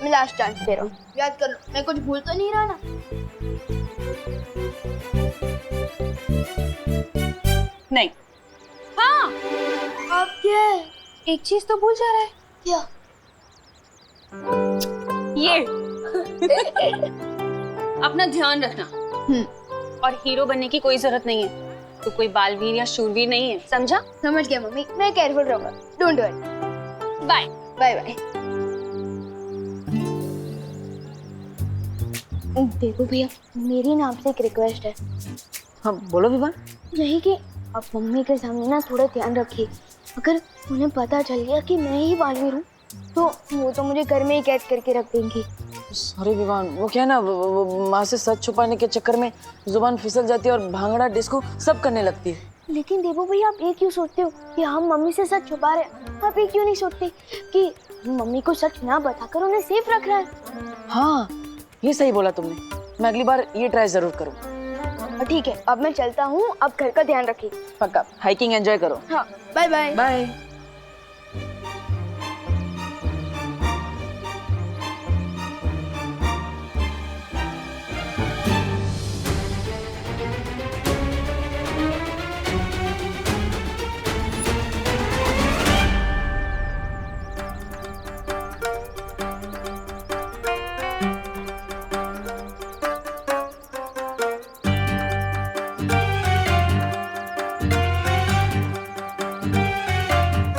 मैं last chance दे रहा हूँ, याद कर लो, मैं कुछ भूल तो नहीं रहा ना? नहीं। हाँ, अब क्या है? एक चीज तो भूल जा रहा है। क्या? ये अपना ध्यान रखना। और हीरो बनने की कोई जरूरत नहीं है। तो कोई बालवीर या शूरवीर नहीं है, समझा? समझ गया मम्मी, मैं केयरफुल रहूंगा। Don't worry. Bye bye bye. देखो भैया, मेरी ना आपसे एक रिक्वेस्ट है। हाँ बोलो विवान। यही कि आप मम्मी के सामने ना थोड़ा ध्यान रखिए। अगर उन्हें पता चल गया कि मैं ही बालवीर हूँ तो वो तो मुझे घर में ही कैद करके रख देंगी। सॉरी विवान, वो क्या है ना, वो माँ से सच छुपाने के चक्कर में जुबान फिसल जाती है और भांगड़ा डिस्को सब करने लगती है। लेकिन देवो भैया, आप ये क्यों सोचते हो कि हम मम्मी से सच छुपा रहे हैं? आप ये क्यों नहीं सोचते कि मम्मी को सच ना बताकर उन्हें सेफ रख रहा है? हाँ ये सही बोला तुमने, मैं अगली बार ये ट्राई जरूर करूँ। ठीक है, अब मैं चलता हूँ, अब घर का ध्यान रखिए। पक्का, हाइकिंग एंजॉय करो। हाँ, बाय बाय। बाय।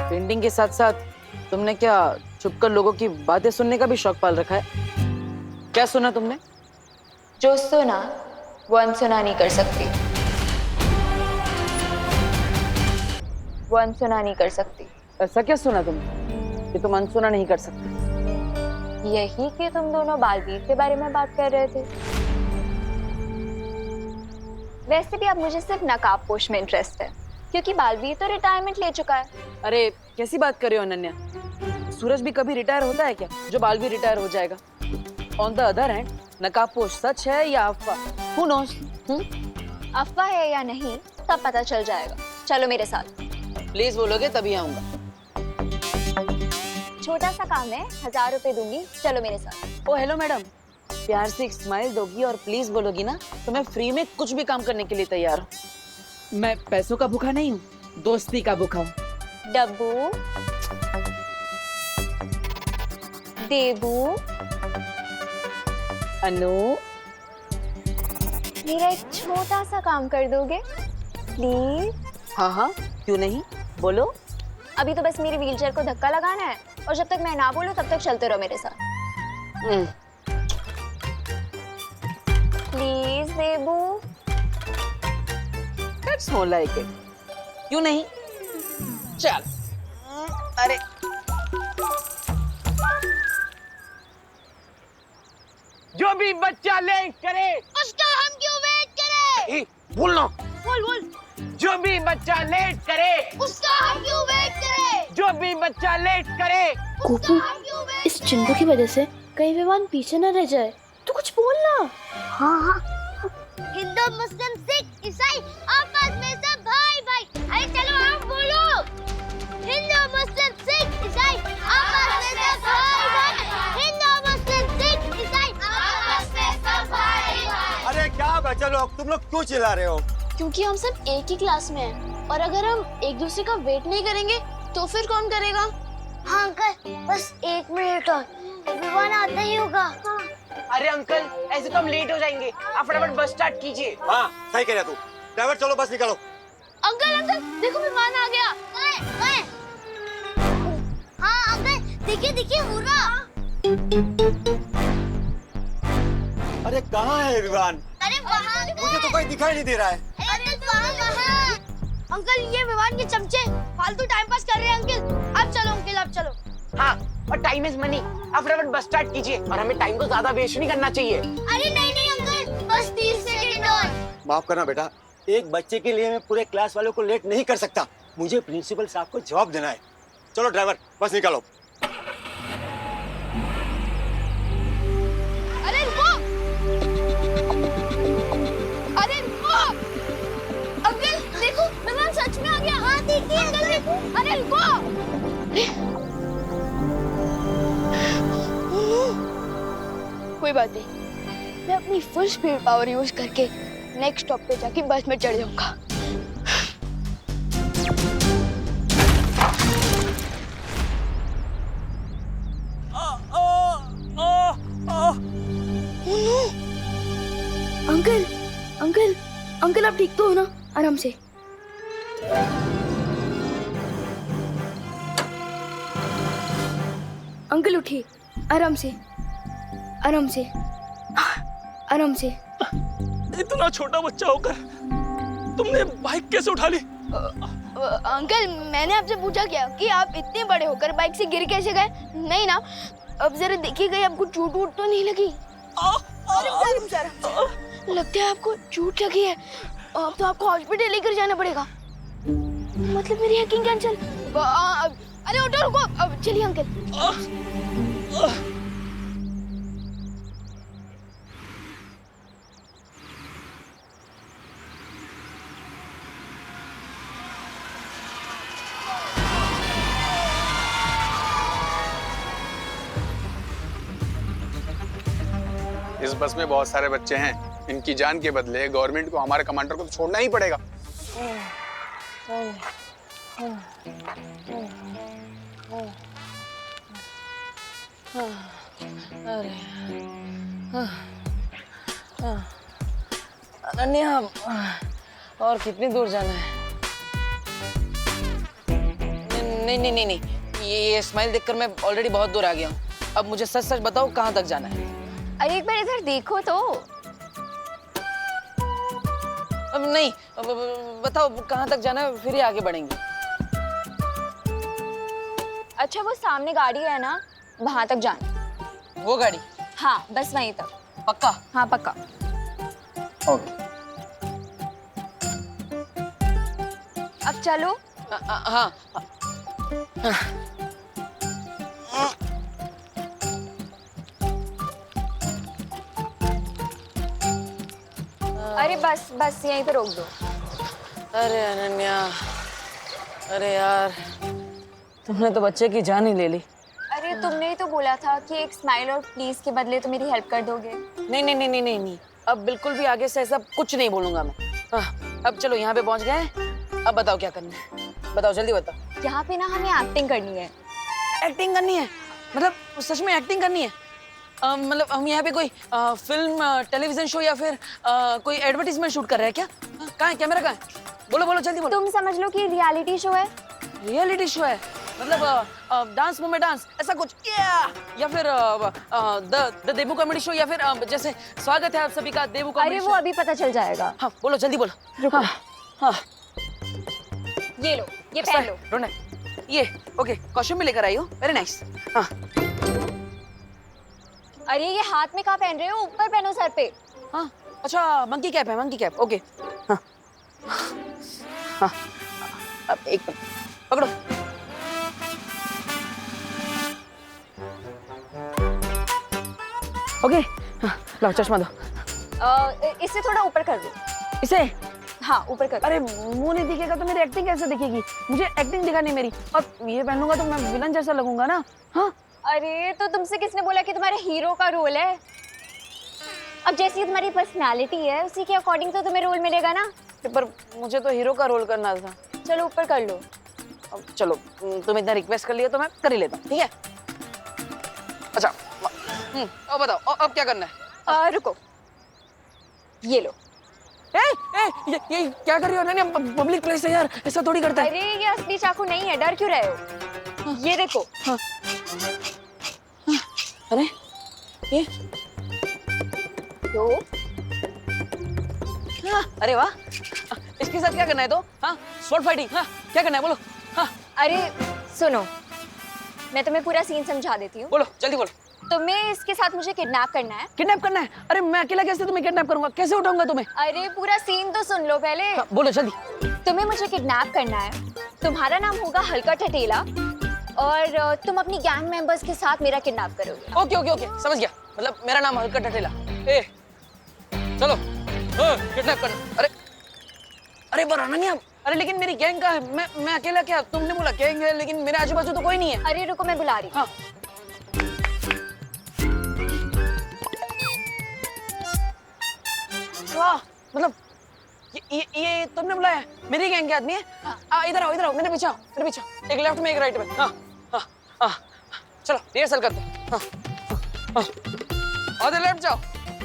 पेंटिंग के साथ साथ तुमने क्या छुपकर लोगों की बातें सुनने का भी शौक पाल रखा है? क्या सुना तुमने? जो सुना वो अनसुना नहीं कर सकती, वो अनसुना नहीं कर सकती। ऐसा क्या सुना तुमने कि तुम अनसुना नहीं कर सकते? यही कि तुम दोनों बालवीर के बारे में बात कर रहे थे। वैसे भी अब मुझे सिर्फ नकाबपोश में इंटरेस्ट है, क्योंकि बालवीर तो रिटायरमेंट ले चुका है। अरे कैसी बात कर रहे हो अनन्या, सूरज भी कभी रिटायर होता है क्या जो बालवीर रिटायर हो जाएगा? ऑन द अदर हैंड, नकाबपोश सच है या अफवाह? Who knows? अफवाह है या नहीं तब पता चल जाएगा। चलो मेरे साथ। प्लीज बोलोगे तभी आऊंगा। छोटा सा काम है, 1000 रुपए दूंगी, चलो मेरे साथ। ओ हेलो मैडम, प्यार से एक स्माइल दोगी और प्लीज बोलोगी ना तो मैं फ्री में कुछ भी काम करने के लिए तैयार हूँ। मैं पैसों का भूखा नहीं हूँ, दोस्ती का भूखा हूँ। डब्बू, देबू, अनु, मेरा एक छोटा सा काम कर दोगे प्लीज? हाँ हाँ क्यों नहीं, बोलो। अभी तो बस मेरी व्हीलचेयर को धक्का लगाना है और जब तक मैं ना बोलूं तब तक चलते रहो मेरे साथ। Please Debu. That's more like it. क्यों नहीं? चल। अरे जो भी बच्चा लेट करे उसका हम क्यों वेट करें? बोलना। बोल। जो भी बच्चा लेट करे उसका हम क्यों वेट करें? जो भी बच्चा लेट करे। गोपू, इस चिंटू की वजह से कहीं विवान पीछे न रह जाए, तो कुछ बोलना। हाँ। हिंदू, मुस्लिम, सिख, ईसाई आपस में सब भाई भाई। अरे चलो आप बोलो। हिंदू, मुस्लिम, सिख, ईसाई आपस में सब भाई भाई। हिंदू, मुस्लिम, सिख, ईसाई आपस में सब भाई भाई। अरे क्या बच्चे लोग, तुम लोग क्यों चिल्ला रहे हो? क्योंकि हम सब एक ही क्लास में हैं और अगर हम एक दूसरे का वेट नहीं करेंगे तो फिर कौन करेगा? हाँ अंकल, बस 1 मिनट और, विवान आता ही होगा। हाँ। अरे अंकल, ऐसे तो हम लेट हो जाएंगे, आप फटाफट बस स्टार्ट कीजिए। हाँ सही कह रहा तू। ड्राइवर चलो बस निकालो। अंकल देखो विमान आ गया। हाँ अंकल, देखिए हो रहा। अरे कहाँ है विमान? अरे वहाँ, मुझे तो कोई दिखाई नहीं दे रहा है। अरे वहाँ। अंकल ये विमान के चमचे फालतू टाइम पास कर रहे हैं अंकल। अब चलो अंकल, अब चलो। हाँ, और टाइम इज मनी, आप फटाफट बस स्टार्ट कीजिए और हमें टाइम को ज्यादा वेस्ट नहीं करना चाहिए। अरे नहीं अंकल, बस 30 सेकंड और। माफ करना बेटा, एक बच्चे के लिए मैं पूरे क्लास वालों को लेट नहीं कर सकता। मुझे प्रिंसिपल साहब को जवाब देना है। चलो ड्राइवर बस निकालो। अरे रुको, अरे रुको अंकल, देखो विमान सच में आ गया। हाँ देखिए अंकल, देखो। अरे रुको। कोई बात नहीं, मैं अपनी फुल स्पीड पावर यूज करके नेक्स्ट स्टॉप पे जाके बस में चढ़ जाऊंगा। अंकल अंकल अंकल, आप ठीक तो हो ना? आराम से। अंकल उठिए, आराम से आराम से आराम से। इतना छोटा बच्चा होकर तुमने बाइक कैसे उठा ली? अंकल, मैंने आपसे पूछा क्या कि आप इतने बड़े होकर बाइक से गिर कैसे गए? नहीं ना? अब जरा देखिएगा, आपको चोट वोट तो नहीं लगी? लगता है आपको चोट लगी है। अब तो आपको हॉस्पिटल लेकर जाना पड़ेगा। मतलब मेरी हैकिंग कैंसिल। अरे ऑटो रुको, अब चलिए अंकल। इस बस में बहुत सारे बच्चे हैं, इनकी जान के बदले गवर्नमेंट को हमारे कमांडर को तो छोड़ना ही पड़ेगा। अनन्या, और कितनी दूर जाना है? नहीं नहीं नहीं नहीं, ये स्माइल देखकर मैं ऑलरेडी बहुत दूर आ गया हूँ। अब मुझे सच सच बताओ कहाँ तक जाना है? अरे एक बार इधर देखो तो। अब नहीं, बताओ कहाँ तक जाना है, फिर ही आगे बढ़ेंगे। अच्छा, वो सामने गाड़ी है ना, वहां तक जाना। वो गाड़ी? हाँ, बस वहीं तक। पक्का? हाँ पक्का। ओके। अब चलो। हाँ। अरे बस बस यहीं पे रोक दो। अरे अनन्या, अरे यार, तुमने तो बच्चे की जान ही ले ली। अरे तुमने ही तो बोला था कि एक स्माइल और प्लीज के बदले तो मेरी हेल्प कर दोगे। नहीं नहीं नहीं नहीं नहीं नहीं, अब बिल्कुल भी आगे से ऐसा कुछ नहीं बोलूंगा मैं। अब चलो, यहाँ पे पहुँच गए। अब बताओ क्या करना है, बताओ जल्दी बताओ। यहाँ पे ना हमें एक्टिंग करनी है। एक्टिंग करनी है? मतलब सच में एक्टिंग करनी है? मतलब हम यहाँ पे कोई फिल्म टेलीविजन शो या फिर कोई एडवर्टीजमेंट शूट कर रहे हैं क्या? कहाँ है कैमरा, कहाँ है? बोलो बोलो जल्दी बोलो। तुम समझ लो कि रियलिटी शो है। रियलिटी शो है? मतलब डांस मूव में डांस, ऐसा कुछ? या फिर द देबू कॉमेडी शो, या फिर जैसे स्वागत है आप सभी का देबू कॉमेडी अरे शो। वो अभी पता चल जाएगा। हाँ बोलो जल्दी बोलो। रुको। हाँ, ये लो, ये पहन लो। ढूंढना ये। ओके, कॉस्ट्यूम भी लेकर आई हो, वेरी नाइस। हाँ। अरे ये हाथ में कहाँ पहन रहे हो? ऊपर पहनो सर पे। हाँ अच्छा, मंकी कैप है, मंकी कैप। ओके। हाँ हाँ, अब एक मिनट पकड़ो। ओके, हाँ, लाओ चश्मा दो। इससे थोड़ा ऊपर कर दो। इसे? हाँ ऊपर कर। अरे मुंह नहीं दिखेगा तो मेरी एक्टिंग कैसे दिखेगी? मुझे एक्टिंग दिखानी मेरी। अब ये पहन लूंगा तो मैं विलन जैसा लगूंगा ना। हाँ। अरे तो तुमसे किसने बोला कि तुम्हारे हीरो का रोल है? अब जैसी तुम्हारी पर्सनालिटी है उसी के अकॉर्डिंग तो तुम्हें रोल मिलेगा ना। पर मुझे तो हीरो का रोल करना था। चलो ऊपर कर लो। अब चलो, तुम इतना रिक्वेस्ट कर लिया तो मैं कर ही लेता हूँ, ठीक है? अच्छा, अब बताओ अब क्या करना है? रुको, ये लो। ये क्या कर रही हो अनन्या? पब्लिक प्लेस है यार, ऐसा थोड़ी करता है। अरे ये असली चाकू नहीं है, डर क्यों रहे हो? ये देखो। हाँ। अरे ये तो अरे वाह, इसके साथ क्या करना है? तो हाँ, स्वॉर्ड फाइटिंग। हाँ, क्या करना है बोलो। हाँ अरे सुनो, मैं तुम्हें पूरा सीन समझा देती हूँ। बोलो जल्दी बोलो। तुम्हें इसके साथ मुझे किडनैप करना है। किडनैप करना है? अरे मैं अकेला कैसे तुम्हें किडनैप करूंगा? कैसे उठाऊंगा तुम्हें? अरे पूरा सीन तो सुन लो पहले। हाँ, बोलो जल्दी। तुम्हें मुझे किडनैप करना है। तुम्हारा नाम होगा हल्का ठठेला और तुम अपनी गैंग मेंबर्स के साथ मेरा किडनैप करोगे। ओके ओके ओके, समझ गया। मतलब मेरा नाम हल्का ठठेला। चलो किडनैप करना। अरे पर अनन्या, अरे लेकिन मेरी गैंग का है, मैं अकेला क्या? तुमने बोला गैंग है, लेकिन मेरे आजू बाजू तो कोई नहीं है। अरे रुको, मैं बुला रही हूँ। हाँ। मतलब ये तुमने बुलाया है? मेरी गैंग के आदमी है? इधर आओ मेरे पीछे आओ। एक लेफ्ट में एक राइट में। हाँ चलो रिहर्सल करते हैं। हाँ। आधे लेफ्ट जाओ,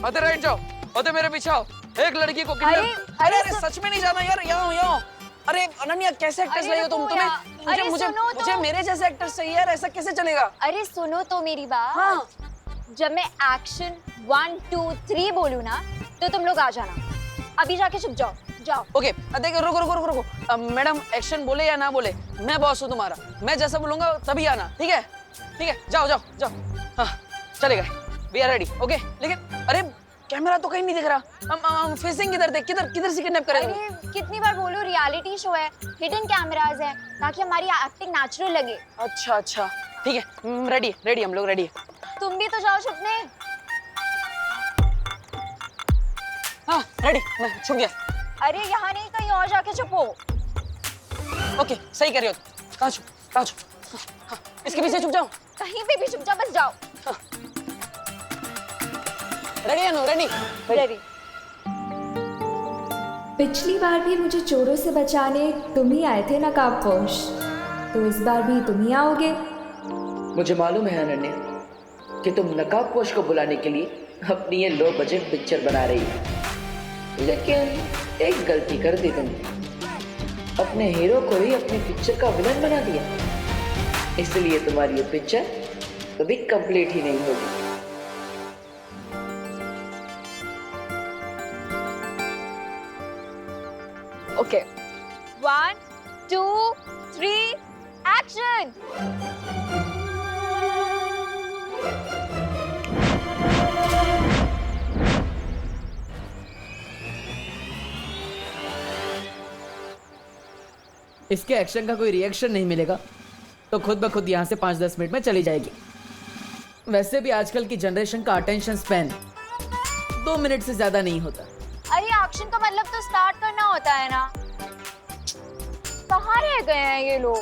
आधे राइट जाओ, आधे मेरे पीछे आओ। एक लड़की को अरे सच में नहीं जाना यार, यहाँ अरे अनन्या कैसे एक्टर्स लाई हो तुम? तुम्हें मुझे मेरे जैसे एक्टर्स चाहिए यार, ऐसा कैसे चलेगा? अरे सुनो तो मेरी बात। हाँ। जब मैं एक्शन 1 2 3 बोलूँ ना तो तुम लोग आ जाना। अभी जाके चुप जाओ। ओके देखो रुको। मैडम एक्शन बोले या ना बोले, मैं बॉस हूँ तुम्हारा। मैं जैसा बोलूंगा तभी आना, ठीक है? जाओ। हाँ चले गए, वी आर रेडी। ओके लेकिन अरे कैमरा तो कहीं नहीं दिख रहा। हम फेसिंग किधर देख, किधर से किडनैप करेंगे? अरे कितनी बार बोलूं, रियलिटी शो है, हिडन कैमरास है, ताकि हमारी एक्टिंग नेचुरल लगे। अच्छा ठीक है, रेडी हम लोग रेडी है। तुम भी तो जाओ छुपने। हाँ रेडी, मैं छुप गया। अरे यहाँ नहीं, कहीं और जाके छुपो। ओके सही कर रही हो। कहाँ छुप? हाँ, इसके पीछे छुप जाओ। कहीं पे भी छुप जाओ, बस जाओ। रेडी। पिछली बार भी मुझे चोरों से बचाने तुम ही आए थे नकाबपोश, तो इस बार भी तुम ही आओगे। मुझे मालूम है अनन्या कि तुम नकाबपोश को बुलाने के लिए अपनी ये लो बजट पिक्चर बना रही हो, लेकिन एक गलती कर दी तुमने। अपने हीरो को ही अपनी पिक्चर का विलन बना दिया, इसलिए तुम्हारी ये पिक्चर कभी कंप्लीट ही नहीं होगी। Okay 1 2 3 action. इसके एक्शन का कोई रिएक्शन नहीं मिलेगा तो खुद ब खुद यहाँ से 5-10 मिनट में चली जाएगी। वैसे भी आजकल की जनरेशन का अटेंशन स्पैन 2 मिनट से ज्यादा नहीं होता। अरे एक्शन का मतलब तो स्टार्ट करना होता है ना। कहाँ रह गए हैं ये लोग?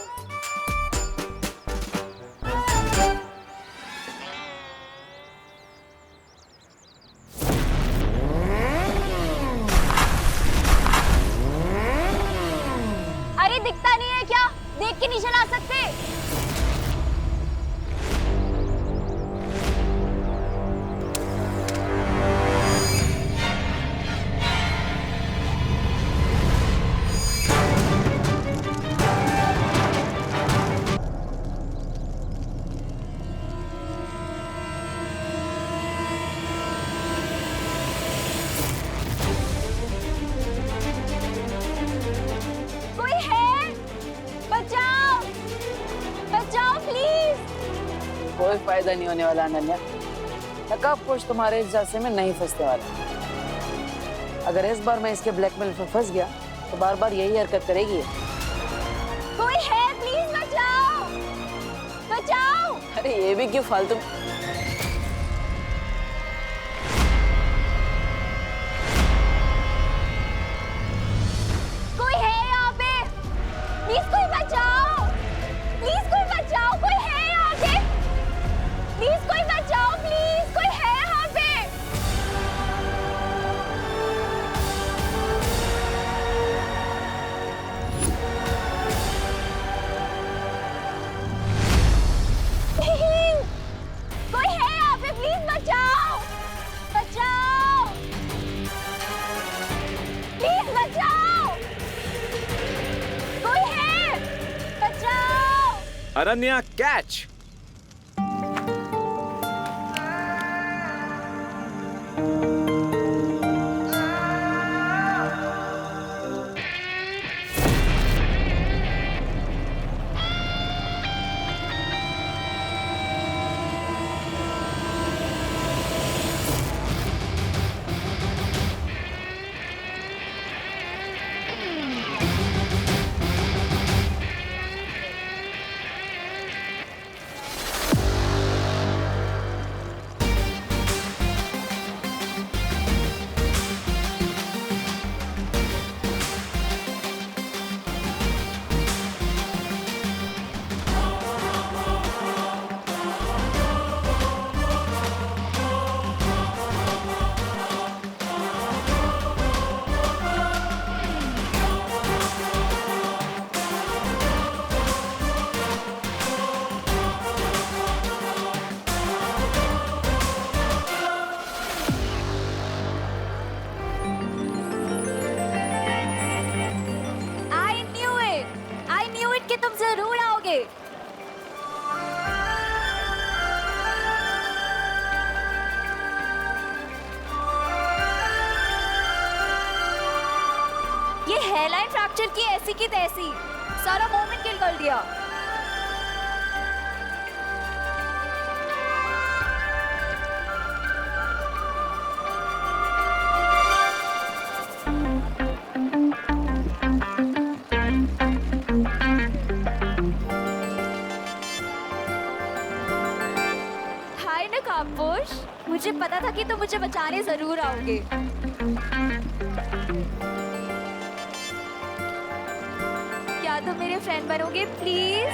अरे दिखता नहीं है क्या? देख के नहीं चला सकते? कोई फायदा नहीं होने वाला अनन्या। नकाबपोश तुम्हारे इस जासे में नहीं फंसने वाला। अगर इस बार मैं इसके ब्लैकमेल में फंस गया तो बार बार यही हरकत करेगी। कोई है? प्लीज बचाओ। अरे ये भी क्यों फालतू। कोई है यहाँ पे? प्लीज कोई बचाओ। कोई है यहाँ पे? प्लीज कोई बचाओ। प्लीज कोई है यहाँ पे? कोई है यहाँ पे? प्लीज बचाओ। प्लीज बचाओ। कोई है? बचाओ। अनन्या कैच। लड़की ऐसी की तैसी, सारा मोमेंट किल कर दिया। हाय नकाबपोश, मुझे पता था कि तुम मुझे बचाने जरूर आओगे। क्या तुम मेरे फ्रेंड बनोगे प्लीज?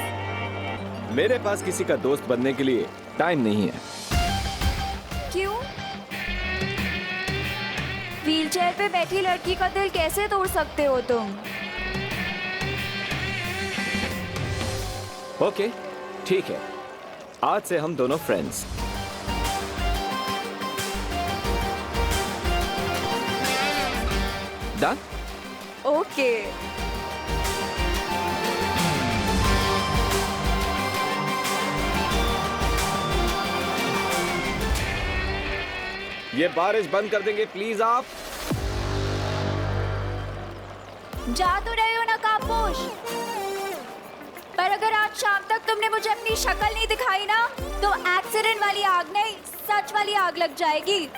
मेरे पास किसी का दोस्त बनने के लिए टाइम नहीं है। क्यों? व्हीलचेयर पे बैठी लड़की का दिल कैसे तोड़ सकते हो तुम? ओके, ठीक है, आज से हम दोनों फ्रेंड्स। डन? ओके। ये बारिश बंद कर देंगे प्लीज आप? जा तो रहे हो नकाबपोश, पर अगर आज शाम तक तुमने मुझे अपनी शक्ल नहीं दिखाई ना, तो एक्सीडेंट वाली आग नहीं, सच वाली आग लग जाएगी।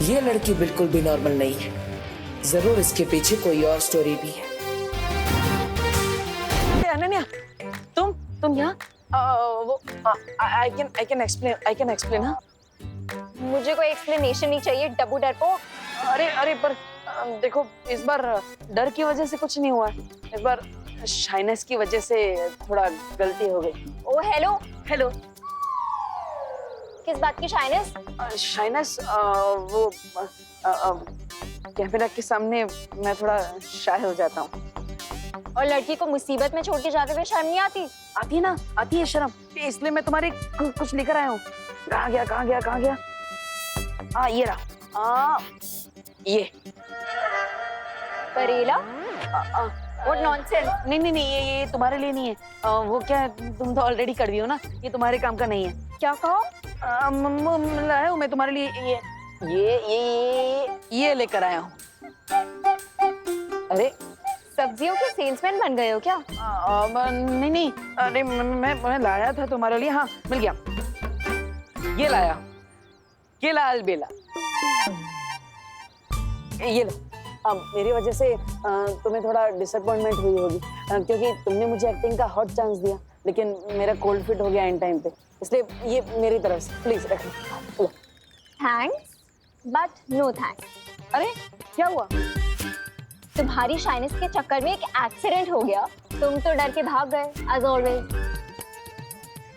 ये लड़की बिल्कुल भी नॉर्मल नहीं है, जरूर इसके पीछे कोई और स्टोरी भी है। अनन्या, तुम यहाँ? वो आई कैन एक्सप्लेन। हाँ, मुझे कोई एक्सप्लेनेशन नहीं चाहिए डब्बू डरपोक। अरे पर देखो, इस बार डर की वजह से कुछ नहीं हुआ, इस बार शाइनेस की वजह से थोड़ा गलती हो गई। ओ हेलो। हेलो। किस बात की शाइनेस? शाइनेस वो कैमरा के सामने मैं थोड़ा शाय हो जाता हूँ। और लड़की को मुसीबत में छोड़ के जाते हुए शर्म नहीं आती? आती है ना, आती है शर्म, इसलिए मैं तुम्हारे कुछ लेकर आया हूँ। कहाँ गया? ये रहा। ये करेला? What nonsense? नहीं, ये तुम्हारे लिए नहीं है। वो क्या है, तुम तो ऑलरेडी कर दी हो ना, ये तुम्हारे काम का नहीं है। क्या कहो? लाया हूँ मैं तुम्हारे लिए ये लेकर आया हूँ। अरे सब्जियों के सेल्समैन बन गए हो क्या? नहीं, अरे मैं लाया था तुम्हारे लिए। हाँ, मिल गया। ये लाया, ये लाल बेला, ये लो। अब मेरी वजह से तुम्हें थोड़ा डिसअपॉइंटमेंट हुई होगी, क्योंकि तुमने मुझे एक्टिंग का हॉट चांस दिया, लेकिन मेरा कोल्ड फिट हो गया इन टाइम पे, इसलिए ये मेरी तरफ से प्लीज रख लो। Thanks but no thanks. अरे क्या हुआ? तुम्हारी शाइनेस के चक्कर में एक एक्सीडेंट हो गया, तुम तो डर के भाग गए एज ऑलवेज,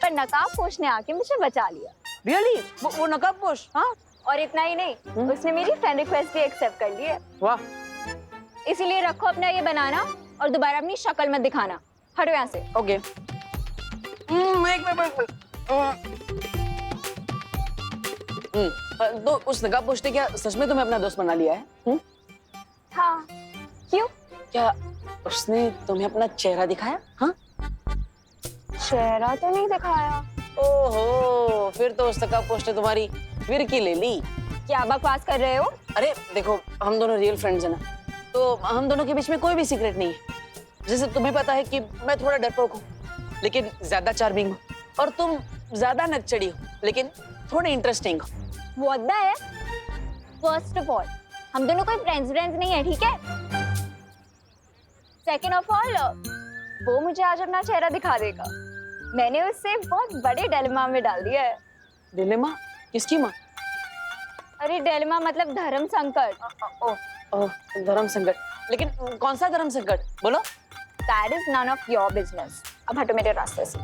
पर नकाबपोश ने आके मुझे बचा लिया। रियली? वो नकाबपोश? हाँ, और इतना ही नहीं, उसने मेरी फ्रेंड रिक्वेस्ट भी एक्सेप्ट कर ली है। वाह। इसीलिए रखो अपना ये बनाना और दोबारा अपनी शक्ल मत दिखाना। हटो यहाँ से। ओके। तो उस नकाबपोश ने क्या सच में तुम्हें अपना दोस्त बना लिया है? हाँ। क्यों? क्या उसने तुम्हें अपना चेहरा दिखाया? हाँ, चेहरा तो नहीं दिखाया। ओहो, फिर तो उस नकाबपोश ने तुम्हारी फिरकी ले ली। क्या बकवास कर रहे हो? अरे देखो, हम दोनों रियल फ्रेंड्स हैं ना, तो हम दोनों के बीच में कोई भी सीक्रेट नहीं है। जैसे तुम्हें पता है कि मैं थोड़ा डरपोक हूँ, लेकिन ज्यादा चार्मिंग हूँ, और तुम ज्यादा नकचड़ी हो, लेकिन थोड़ी इंटरेस्टिंग हो। What the है? First of all, हम दोनों कोई फ्रेंड्स नहीं है, ठीक है? Second of all, वो मुझे आज अपना चेहरा दिखा देगा। मैंने उससे बहुत बड़े डिलेमा में डाल दिया है। डिलेमा? किसकी माँ? अरे डेलमा मतलब धर्म संकट। ओह, धर्म संकट। लेकिन कौन सा धर्म संकट, बोलो। That is none of your business। अब हटो मेरे रास्ते से।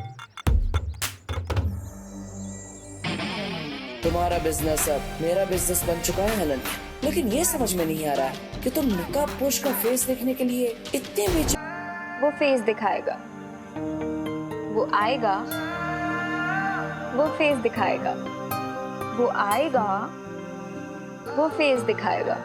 तुम्हारा बिजनेस अब मेरा बिजनेस बन चुका है हेलन, लेकिन ये समझ में नहीं आ रहा है कि तुम नकाबपोश का फेस देखने के लिए इतने वो फेस दिखाएगा, वो आएगा, वो फेस दिखाएगा, वो आएगा, वो फेस दिखाएगा।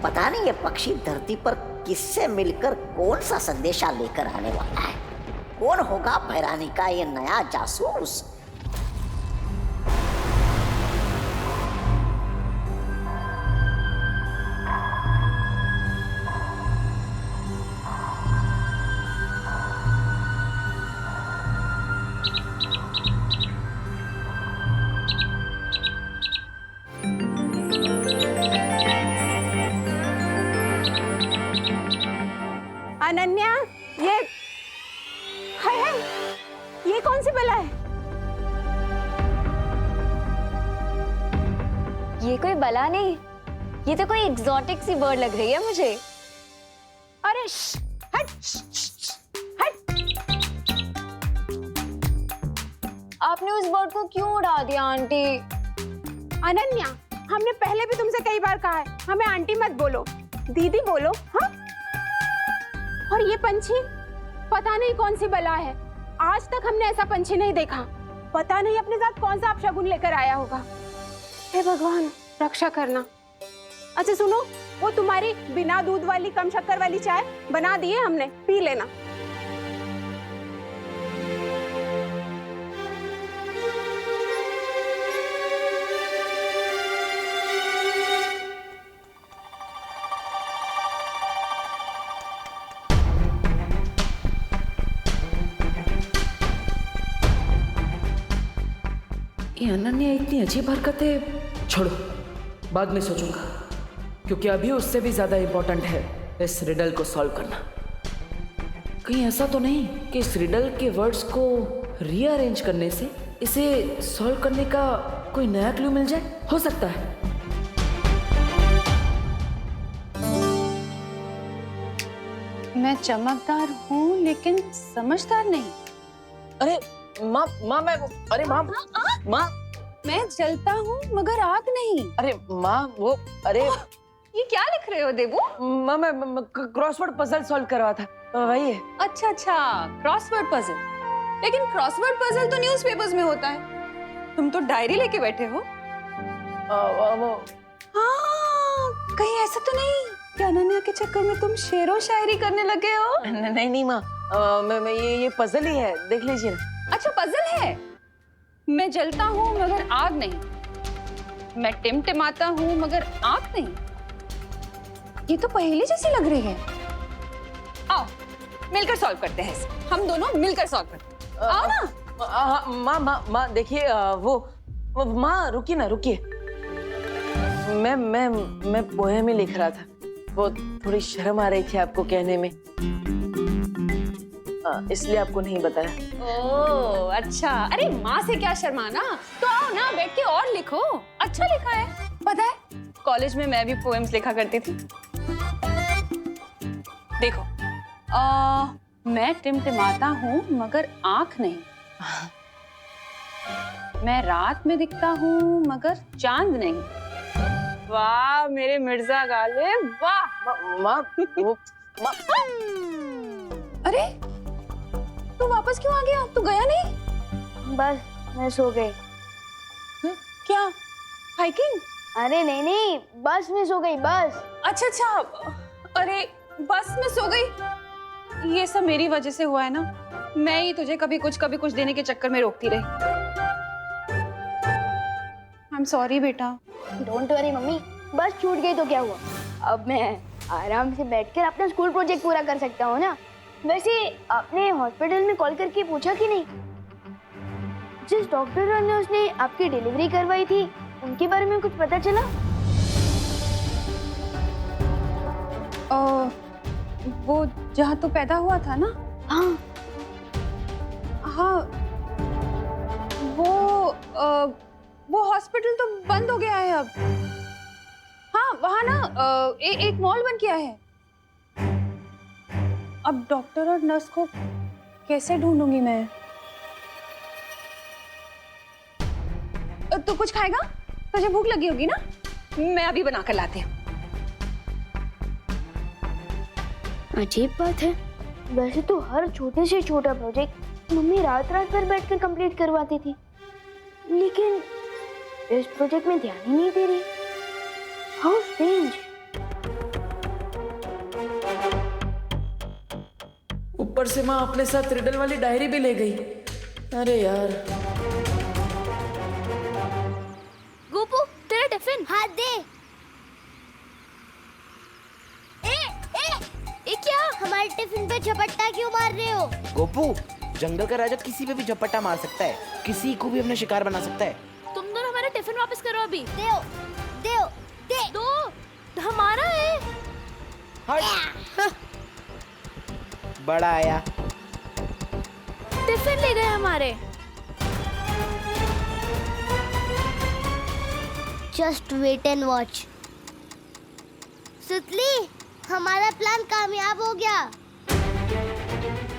पता नहीं ये पक्षी धरती पर किससे मिलकर कौन सा संदेशा लेकर आने वाला है। कौन होगा भैरानी का ये नया जासूस? अनन्या, ये ये कौन सी बला है? ये कोई बला नहीं, ये तो कोई एग्जॉटिक सी बर्ड लग रही है मुझे। अरे हट, हट। आपने उस बर्ड को क्यों उड़ा दिया आंटी? अनन्या, हमने पहले भी तुमसे कई बार कहा है, हमें आंटी मत बोलो, दीदी बोलो। हाँ, और ये पंछी पता नहीं कौन सी बला है, आज तक हमने ऐसा पंछी नहीं देखा। पता नहीं अपने साथ कौन सा अपशगुन लेकर आया होगा। हे भगवान, रक्षा करना। अच्छा सुनो, वो तुम्हारी बिना दूध वाली कम शक्कर वाली चाय बना दी है हमने, पी लेना। ये अनन्या इतनी अजीब हरकतें छोड़ो, बाद में सोचूंगा, क्योंकि अभी उससे भी ज्यादा इंपॉर्टेंट है इस रिडल को सॉल्व करना। कहीं ऐसा तो नहीं कि इस रिडल के वर्ड्स को रीअरेंज करने से इसे सॉल्व करने का कोई नया क्लू मिल जाए? हो सकता है। मैं चमकदार हूँ लेकिन समझदार नहीं। अरे माँ, अरे माँ, मैं जलता हूँ मगर आग नहीं। अरे माँ, वो अरे ये क्या लिख रहे हो देबू? माँ, मैं क्रॉसवर्ड पजल सॉल्व कर रहा था, वही है। अच्छा, क्रॉसवर्ड पजल। लेकिन क्रॉसवर्ड पजल तो न्यूज़पेपर्स में होता है, तुम तो डायरी लेके बैठे हो। हाँ, कहीं ऐसा तो नहीं कि अनन्या के चक्कर में तुम शेरो शायरी करने लगे हो? नहीं माँ, मैं ये पजल ही है, देख लीजिए ना। अच्छा, पजल है। मैं जलता हूँ मगर आग नहीं, मैं टिमटिमाता हूँ मगर आग नहीं। ये तो पहेली जैसी लग रही है। आओ मिलकर सॉल्व करते हैं इसे। हम दोनों मिलकर सॉल्व करते हैं। आओ ना। माँ देखिए, वो माँ रुकिए ना, रुकिए। मैं पोएम ही लिख रहा था, वो थोड़ी शर्म आ रही थी आपको कहने में, इसलिए आपको नहीं बताया। ओह अच्छा, अरे माँ से क्या शर्माना, तो आओ ना बैठ के और लिखो। अच्छा लिखा है, पता है कॉलेज में मैं भी पोएम्स लिखा करती थी। देखो, मैं टिमटिमाता हूँ मगर आँख नहीं, मैं रात में दिखता हूँ मगर चांद नहीं। वाह मेरे मिर्जा गालिब, वाह। माँ, अरे तू वापस क्यों आ गया? तू गया नहीं? बस मैं सो गई। क्या हाइकिंग? अरे नहीं, बस में सो गई, बस। अच्छा, अरे बस में सो गई। ये सब मेरी वजह से हुआ है ना, मैं ही तुझे कभी कुछ देने के चक्कर में रोकती रही। आई एम सॉरी बेटा। डोंट वरी मम्मी, बस छूट गई तो क्या हुआ, अब मैं आराम से बैठकर अपना स्कूल प्रोजेक्ट पूरा कर सकता हूँ ना। वैसे आपने हॉस्पिटल में कॉल करके पूछा कि नहीं? जिस डॉक्टर ने उसने आपकी डिलीवरी करवाई थी उनके बारे में कुछ पता चला? वो जहाँ तो पैदा हुआ था ना? हाँ हाँ, वो हॉस्पिटल तो बंद हो गया है अब। हाँ, वहाँ ना एक मॉल बन गया है। अब डॉक्टर और नर्स को कैसे ढूंढूंगी मैं? तू कुछ खाएगा? तुझे भूख लगी होगी ना? मैं अभी बना कर लाती हूँ। अजीब बात है, वैसे तो हर छोटे से छोटा प्रोजेक्ट मम्मी रात रात भर बैठकर कंप्लीट करवाती थी, लेकिन इस प्रोजेक्ट में ध्यान ही नहीं दे रही। How strange. ऊपर से माँ अपने साथ रिडल वाली डायरी भी ले गई। अरे यार। गोपू, तेरा टिफिन। हाथ दे। ए क्या? हमारे टिफिन पे झपट्टा क्यों मार रहे हो? गोपू, जंगल का राजा किसी पे भी झपट्टा मार सकता है, किसी को भी अपने शिकार बना सकता है। तुम दोनों हमारा टिफिन वापस करो अभी। दो, दो, दे दो। हमारा है। हट। बड़ा आया। टिफिन ले गए हमारे। Just wait and watch. सुतली, हमारा प्लान कामयाब हो गया।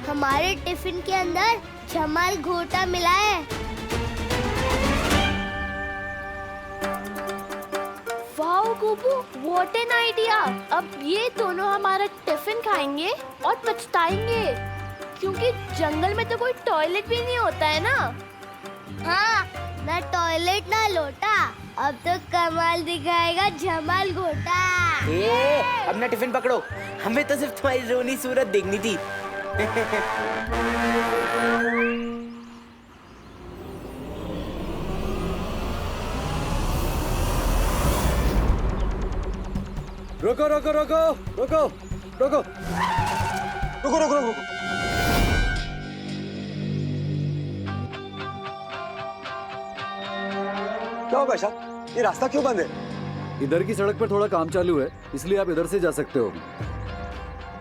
हमारे टिफिन के अंदर जमाल घोटा मिला है। Wow Gopu, what an idea. अब ये दोनों हमारा टिफिन खाएंगे और पछताएंगे, क्योंकि जंगल में तो कोई टॉयलेट भी नहीं होता है ना। हाँ, ना टॉयलेट ना लोटा। अब तो कमाल दिखाएगा जमाल घोटा। अपना टिफिन पकड़ो, हमें तो सिर्फ तुम्हारी रोनी सूरत देखनी थी। रोको रोको रोको रोको रोको रुको रुको रुको। क्या होगा शाह? ये रास्ता क्यों बंद है? इधर की सड़क पर थोड़ा काम चालू है, इसलिए आप इधर से जा सकते हो।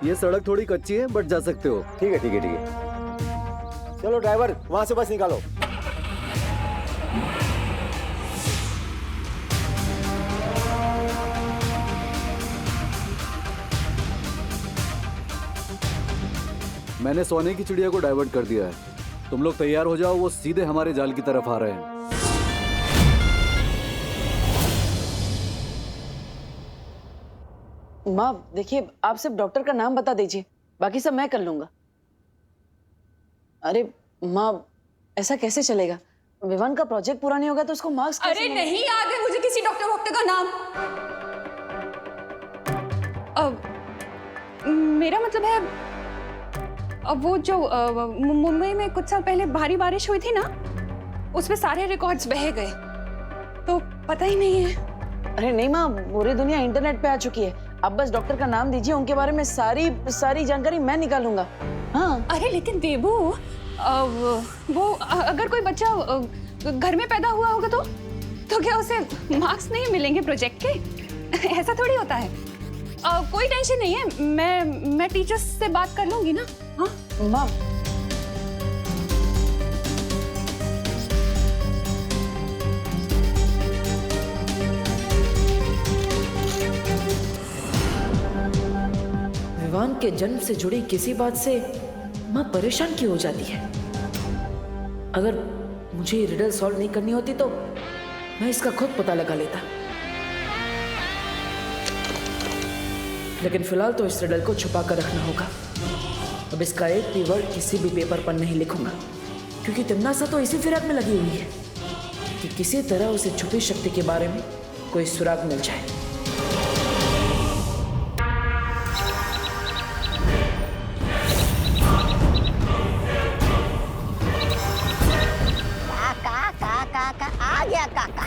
ये सड़क थोड़ी कच्ची है, बट जा सकते हो। ठीक है ठीक है ठीक है। चलो ड्राइवर, वहां से बस निकालो। मैंने सोने की चिड़िया को डाइवर्ट कर दिया है। तुम लोग तैयार हो जाओ, वो सीधे हमारे जाल की तरफ आ रहे हैं। माँ देखिए, आप सिर्फ डॉक्टर का नाम बता दीजिए, बाकी सब मैं कर लूंगा। अरे माँ, ऐसा कैसे चलेगा? विवान का प्रोजेक्ट पूरा नहीं होगा तो उसको मार्क्स कैसे अरे मिलेंगे? नहीं याद है मुझे किसी डॉक्टर वॉक्टर का नाम। मेरा मतलब है, अब वो जो मुंबई में कुछ साल पहले भारी बारिश हुई थी ना, उसमें सारे रिकॉर्ड्स बह गए, तो पता ही नहीं है। अरे नहीं माँ, पूरी दुनिया इंटरनेट पे आ चुकी है। आप बस डॉक्टर का नाम दीजिए, उनके बारे में सारी जानकारी मैं निकालूंगा। हाँ। अरे लेकिन देबू, वो अगर कोई बच्चा घर में पैदा हुआ होगा तो क्या उसे मार्क्स नहीं मिलेंगे प्रोजेक्ट के? ऐसा थोड़ी होता है। कोई टेंशन नहीं है, मैं टीचर्स से बात कर लूंगी ना। हाँ माँ, विवान के जन्म से जुड़ी किसी बात से माँ परेशान क्यों हो जाती है? अगर मुझे ये रिडल सॉल्व नहीं करनी होती तो मैं इसका खुद पता लगा लेता, लेकिन फिलहाल तो इस रिडल को छुपा कर रखना होगा। अब इसका एक भी वर्ड किसी भी पेपर पर नहीं लिखूंगा, क्योंकि तिमनासा तो इसी फिराक में लगी हुई है कि किसी तरह उसे छुपी शक्ति के बारे में कोई सुराग मिल जाए। काका आ गया काका।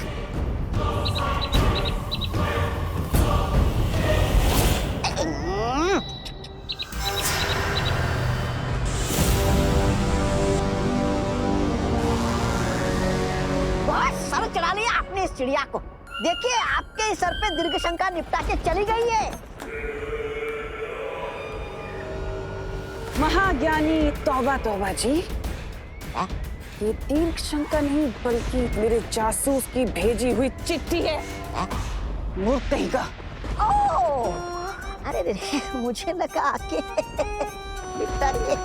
चिड़िया को। देखिए आपके सर पे दीर्घ शंका निपटा के चली गई है। महाज्ञानी तौबा तौबा जी, ये दीर्घ शंका नहीं बल्कि मेरे जासूस की भेजी हुई चिट्ठी है। मूर्ख कहीं का। ओह, अरे रे, मुझे लगा के निपटा के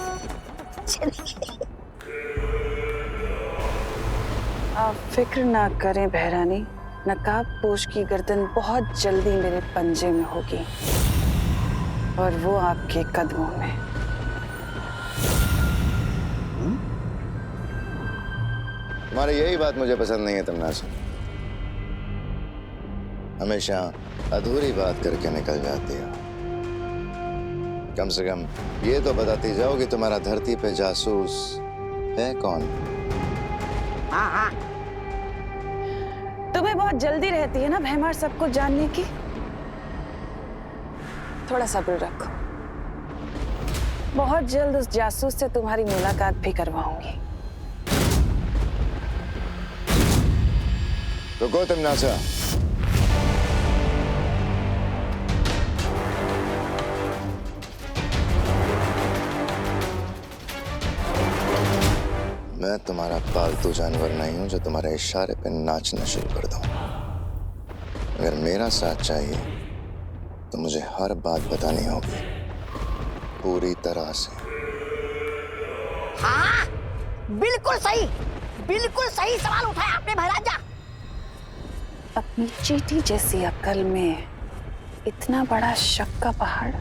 चली गई। आप फिक्र ना करें बहरानी, नकाब पोश की गर्दन बहुत जल्दी मेरे पंजे में होगी और वो आपके कदमों में। तुम्हारी यही बात मुझे पसंद नहीं है तमन्ना। हमेशा अधूरी बात करके निकल जाती हो। कम से कम ये तो बताती जाओ कि तुम्हारा धरती पे जासूस है कौन? हाँ हाँ, तुम्हें बहुत जल्दी रहती है ना भैमार सब कुछ जानने की। थोड़ा सब्र रखो, बहुत जल्द उस जासूस से तुम्हारी मुलाकात भी करवाऊंगी। रुको तमन्ना, मैं तुम्हारा पालतू जानवर नहीं हूं जो तुम्हारे इशारे पे नाचना शुरू कर दूं। अगर मेरा साथ चाहिए तो मुझे हर बात बतानी होगी पूरी तरह से। हाँ, बिल्कुल सही सवाल उठाया आपने महाराजा। अपनी चींटी जैसी अक्ल में इतना बड़ा शक का पहाड़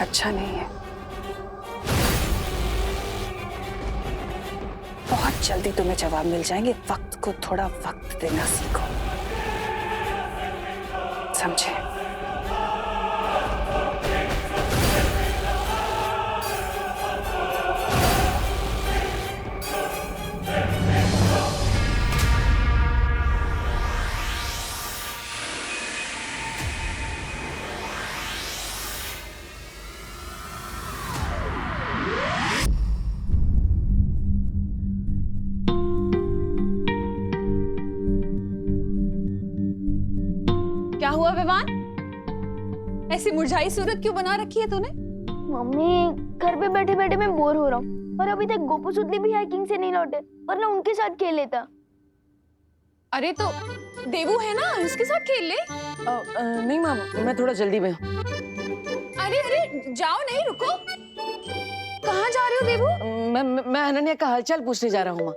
अच्छा नहीं है। बहुत जल्दी तुम्हें जवाब मिल जाएंगे। वक्त को थोड़ा वक्त देना सीखो, समझे? क्या हुआ विवान? ऐसी मुरझाई सूरत क्यों बना रखी है तूने? मम्मी, घर पे बैठे बैठे मैं बोर हो रहा हूँ और अभी तक गोपू सुतली भी हाइकिंग से नहीं लौटे, वरना उनके साथ खेल लेता। अरे तो देवू है ना, उसके साथ खेल ले। नहीं माँ, मैं थोड़ा जल्दी में हूँ। अरे जाओ नहीं, रुको। कहाँ जा रहे हो देवू? मैं अनन्या का हालचाल पूछने जा रहा हूँ माँ।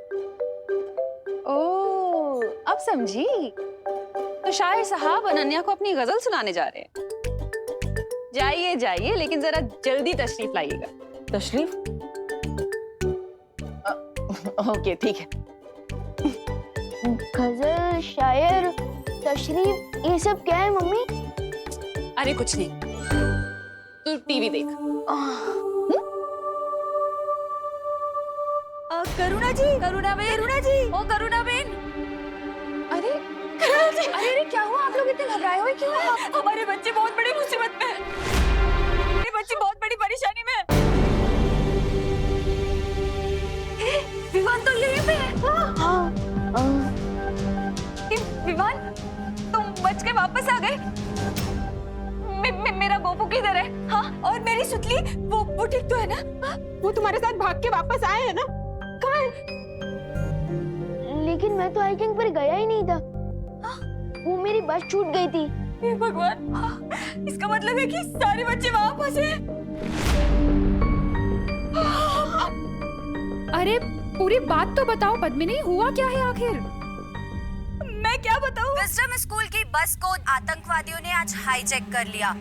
ओह, अब समझी। तो शायर साहब अनन्या को अपनी गजल सुनाने जा रहे हैं। जाइए जाइए, लेकिन जरा जल्दी तशरीफ लाइएगा। तशरीफ? ओके, ठीक है। गजल, शायर, तशरीफ, ये सब क्या है मम्मी? अरे कुछ नहीं, तू टीवी देख। करुणा जी, करुणा जी, ओ करुणा बेन। अरे अरे क्या हुआ? आप लोग इतने घबराए हुए क्यों हैं? हमारे बच्चे बहुत बड़ी मुसीबत में है। मेरे बच्चे बहुत बड़ी परेशानी में है। विवान तो यहीं पे है। विवान, तुम बच के वापस आ गए। मेरा गोपू किधर है? हाँ, और मेरी सुतली, वो ठीक तो है ना? वो तुम्हारे साथ भाग के वापस आए हैं ना? कहाँ है? लेकिन मैं तो हाइकिंग पर गया ही नहीं था। वो मेरी बस छूट गई थी। हे भगवान, इसका मतलब है कि सारे बच्चे वहां फंसे। अरे पूरी बात तो बताओ पद्मिनी, हुआ क्या है आखिर? मैं क्या बताऊं? विजडम स्कूल की बस को आतंकवादियों ने आज हाईजैक कर लिया।